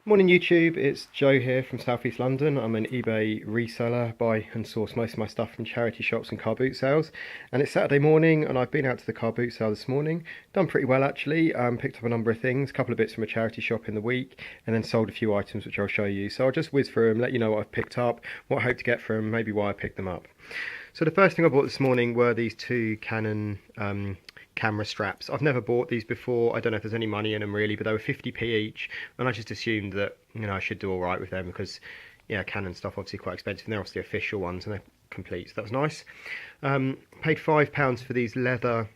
Morning YouTube, it's Joe here from South East London. I'm an eBay reseller, buy and source most of my stuff from charity shops and car boot sales. And it's Saturday morning and I've been out to the car boot sale this morning. Done pretty well actually, picked up a number of things, a couple of bits from a charity shop in the week, and then sold a few items which I'll show you. So I'll just whiz through them, let you know what I've picked up, what I hope to get from them, maybe why I picked them up. So the first thing I bought this morning were these two Canon camera straps. I've never bought these before. I don't know if there's any money in them really, but they were 50p each, and I just assumed that I should do all right with them because Canon stuff obviously quite expensive, and they're obviously official ones and they're complete, so that was nice. Paid £5 for these leather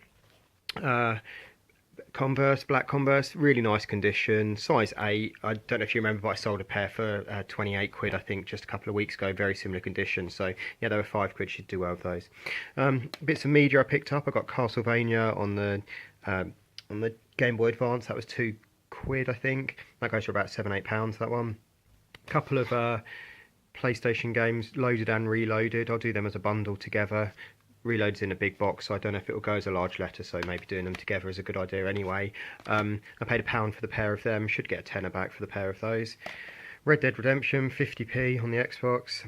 Converse, black Converse, really nice condition, size 8. I don't know if you remember, but I sold a pair for 28 quid I think just a couple of weeks ago, very similar condition, so yeah, they were 5 quid, should do well with those. Bits of media I picked up. I got Castlevania on the Game Boy Advance, that was 2 quid I think, that goes for about £7-8 that one. Couple of PlayStation games, loaded and reloaded. I'll do them as a bundle together. Reload's in a big box, so I don't know if it will go as a large letter, so maybe doing them together is a good idea anyway. I paid £1 for the pair of them, should get a tenner back for the pair of those. Red Dead Redemption, 50p on the Xbox.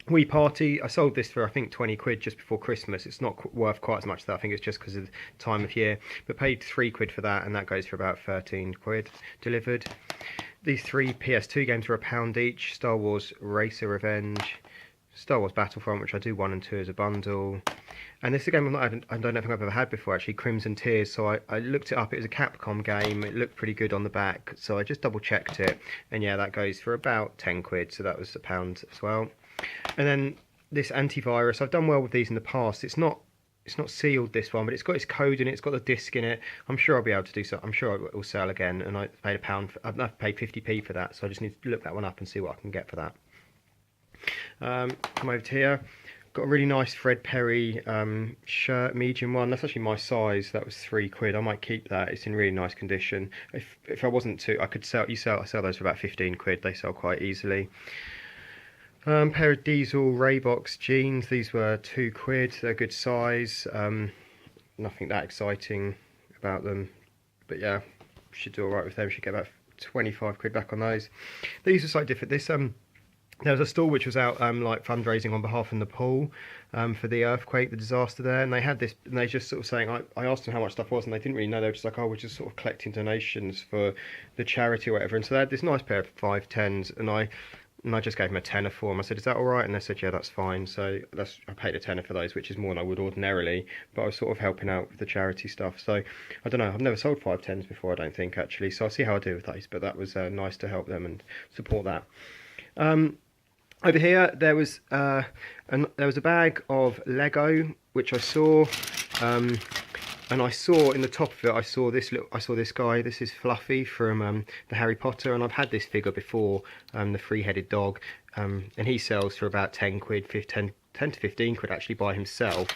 Wii Party, I sold this for I think 20 quid just before Christmas. It's not worth quite as much though, I think it's just because of the time of year, but paid 3 quid for that, and that goes for about 13 quid delivered. These 3 PS2 games were £1 each. Star Wars Racer Revenge, Star Wars Battlefront, which I do 1 and 2 as a bundle, and this is a game I don't think I've ever had before actually, Crimson Tears. So I looked it up, it was a Capcom game, it looked pretty good on the back, so I just double checked it, and yeah, that goes for about 10 quid, so that was £1 as well. And then this Antivirus, I've done well with these in the past. It's not sealed, this one, but it's got its code in it, it's got the disc in it. I'm sure I'll be able to do so. I'm sure it will sell again, and I paid I've paid 50p for that, so I just need to look that one up and see what I can get for that. Come over to here, got a really nice Fred Perry shirt, medium one. That's actually my size. That was 3 quid. I might keep that. It's in really nice condition. If I wasn't to, I could sell. I sell those for about 15 quid. They sell quite easily. Pair of Diesel Raybox jeans. These were 2 quid. They're good size. Nothing that exciting about them, but yeah, should do all right with them. Should get about 25 quid back on those. These are slightly different. This there was a stall which was out like fundraising on behalf of Nepal for the earthquake, the disaster there, and they had this, and they just sort of saying, I asked them how much stuff was, and they didn't really know. They were just like, oh, we're just sort of collecting donations for the charity or whatever. And so they had this nice pair of 510s, and I just gave them a tenner for them. I said, is that all right? And they said, yeah, that's fine. So I paid a tenner for those, which is more than I would ordinarily, but I was sort of helping out with the charity stuff. So I don't know, I've never sold 510s before, I don't think, actually, so I'll see how I do with those, but that was nice to help them and support that. Over here there was a bag of Lego which I saw, and I saw in the top of it, I saw this guy. This is Fluffy from the Harry Potter, and I've had this figure before, the three-headed dog, and he sells for about 10 quid, 10 to 15 quid actually by himself.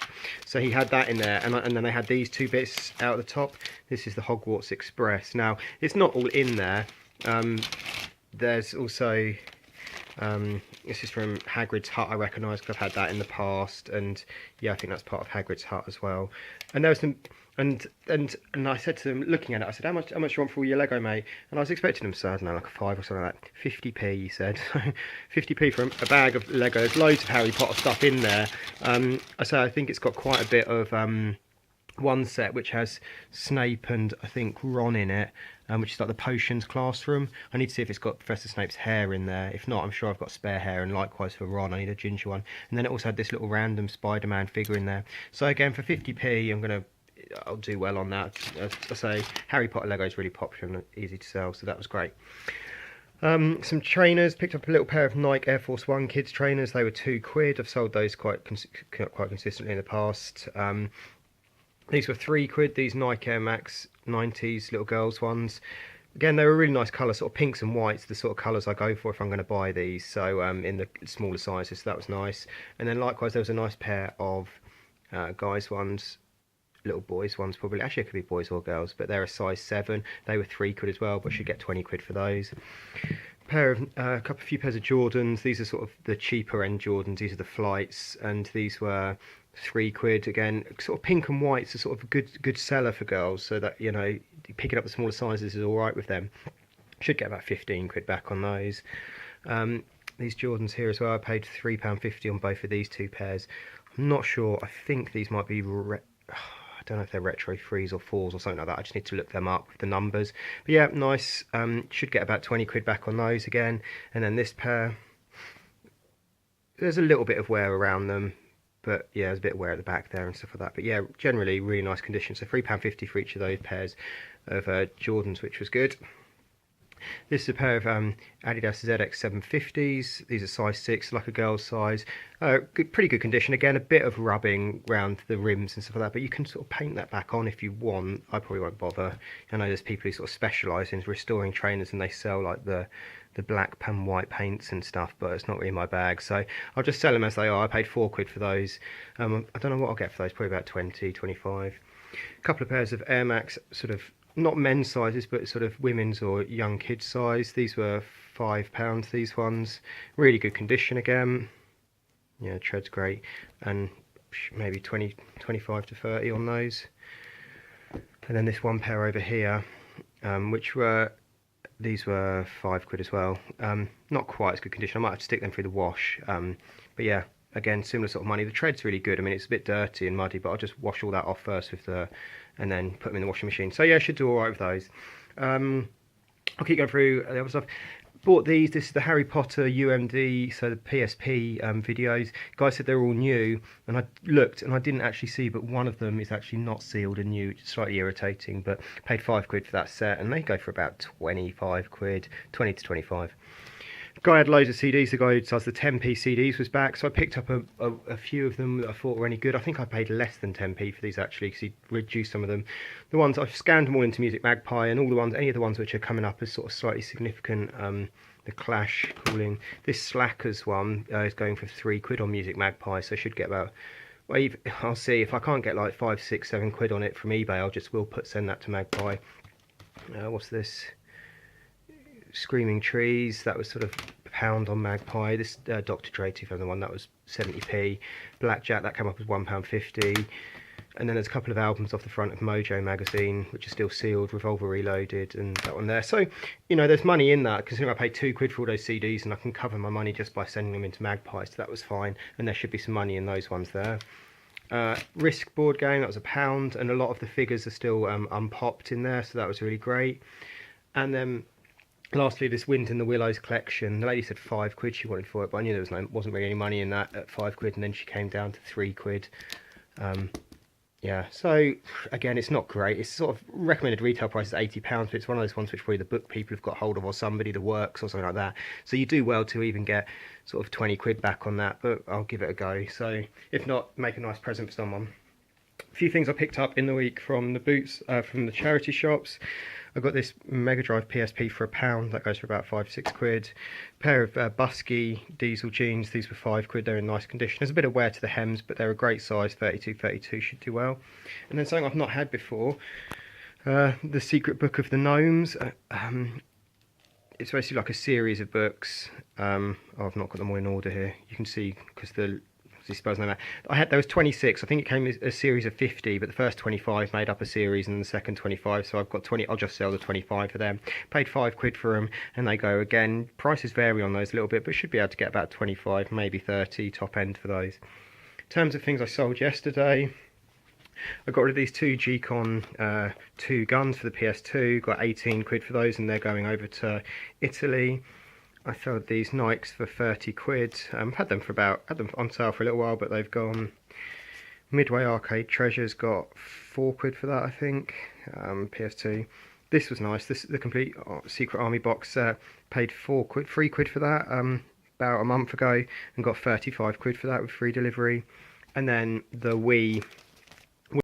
So he had that in there, and then they had these 2 bits out at the top. This is the Hogwarts Express. Now it's not all in there. There's also this is from Hagrid's Hut. I recognise because I've had that in the past, and yeah, I think that's part of Hagrid's Hut as well. And there was some, and I said to them, looking at it, I said, how much do you want for all your Lego, mate? And I was expecting them to say, I don't know, like a 5 or something like that. 50p, he said. 50p for a bag of Lego. There's loads of Harry Potter stuff in there. I think it's got quite a bit of one set which has Snape and I think Ron in it, which is like the potions classroom. I need to see if it's got Professor Snape's hair in there. If not, I'm sure I've got spare hair, and likewise for Ron, I need a ginger one. And then it also had this little random Spider-Man figure in there. So again, for 50p, I'll do well on that. As I say, Harry Potter Lego is really popular and easy to sell, so that was great. Some trainers, picked up a little pair of Nike Air Force One kids trainers. They were 2 quid. I've sold those quite consistently in the past. These were 3 quid, these Nike Air Max 90s little girls ones. Again, they were really nice colours, sort of pinks and whites, the sort of colours I go for if I'm going to buy these. So in the smaller sizes, so that was nice. And then likewise, there was a nice pair of guys ones, little boys ones probably. Actually, it could be boys or girls, but they're a size 7. They were 3 quid as well, but should get 20 quid for those. A few pairs of Jordans. These are sort of the cheaper end Jordans. These are the flights, and these were 3 quid. Again, sort of pink and white's a sort of a good seller for girls, so that picking up the smaller sizes is all right with them. Should get about 15 quid back on those. These Jordans here as well, I paid £3.50 on both of these two pairs. I'm not sure, I think these might be, I don't know if they're retro 3s or 4s or something like that. I just need to look them up with the numbers. But yeah, nice. Should get about 20 quid back on those again. And then this pair, there's a little bit of wear around them, but yeah, there's a bit of wear at the back there and stuff like that. But yeah, generally really nice condition. So £3.50 for each of those pairs of Jordans, which was good. This is a pair of Adidas ZX 750s. These are size 6, like a girl's size. Pretty good condition. Again, a bit of rubbing around the rims and stuff like that, but you can sort of paint that back on if you want. I probably won't bother. I know there's people who sort of specialise in restoring trainers and they sell like the black and white paints and stuff, but it's not really my bag, so I'll just sell them as they are. I paid 4 quid for those. I don't know what I'll get for those, probably about 20, 25. A couple of pairs of Air Max, sort of not men's sizes, but sort of women's or young kids size. These were £5, these ones. Really good condition again. Yeah, tread's great. And maybe 25 to 30 on those. And then this one pair over here, these were 5 quid as well. Not quite as good condition. I might have to stick them through the wash. But yeah, again, similar sort of money. The tread's really good. I mean, it's a bit dirty and muddy, but I'll just wash all that off first and then put them in the washing machine. So yeah, should do all right with those. I'll keep going through the other stuff. Bought these. This is the Harry Potter UMD, so the PSP videos. Guys said they're all new, and I looked and I didn't actually see, but one of them is actually not sealed and new, which is slightly irritating. But paid 5 quid for that set, and they go for about 25 quid, 20 to 25. Guy had loads of CDs. The guy who does the 10p CDs was back, so I picked up a few of them that I thought were any good. I think I paid less than 10p for these actually, because he reduced some of them. The ones I've scanned them all into Music Magpie, and all the ones, any of the ones which are coming up as sort of slightly significant. The Clash calling. This Slackers one is going for 3 quid on Music Magpie, so I should get about. Well, I'll see if I can't get like 5, 6, 7 quid on it from eBay. Send that to Magpie. What's this? Screaming Trees, that was sort of £1 on Magpie. This Dr. Dre 2001, that was 70p. Blackjack, that came up as £1.50. And then there's a couple of albums off the front of Mojo magazine, which are still sealed, Revolver Reloaded, and that one there. So, you know, there's money in that, considering I paid 2 quid for all those CDs, and I can cover my money just by sending them into Magpie, so that was fine. And there should be some money in those ones there. Risk board game, that was £1, and a lot of the figures are still unpopped in there, so that was really great. And then lastly, this Wind in the Willows collection. The lady said 5 quid she wanted for it, but I knew there wasn't really any money in that at 5 quid, and then she came down to 3 quid. Yeah, so again, it's not great. It's sort of recommended retail price is £80, but it's one of those ones which probably the book people have got hold of, or somebody, The Works or something like that. So you do well to even get sort of 20 quid back on that, but I'll give it a go. So if not, make a nice present for someone. A few things I picked up in the week from the boots, from the charity shops. I got this Mega Drive PSP for £1. That goes for about 5, 6 quid. A pair of Busky diesel jeans. These were 5 quid. They're in nice condition. There's a bit of wear to the hems, but they're a great size. 32 should do well. And then something I've not had before. The Secret Book of the Gnomes. It's basically like a series of books. I've not got them all in order here. You can see because there was 26. I think it came as a series of 50, but the first 25 made up a series, and the second 25. So I've got 20. I'll just sell the 25 for them. Paid 5 quid for them, and they go again. Prices vary on those a little bit, but should be able to get about 25, maybe 30 top end for those. In terms of things I sold yesterday, I got rid of these two G-Con 2 guns for the PS2. Got 18 quid for those, and they're going over to Italy. I sold these Nikes for 30 quid. Had them on sale for a little while, but they've gone. Midway Arcade Treasures got 4 quid for that, I think. PS2. This was nice. This is the complete Secret Army box set. Paid 3 quid for that about a month ago, and got 35 quid for that with free delivery. And then the Wii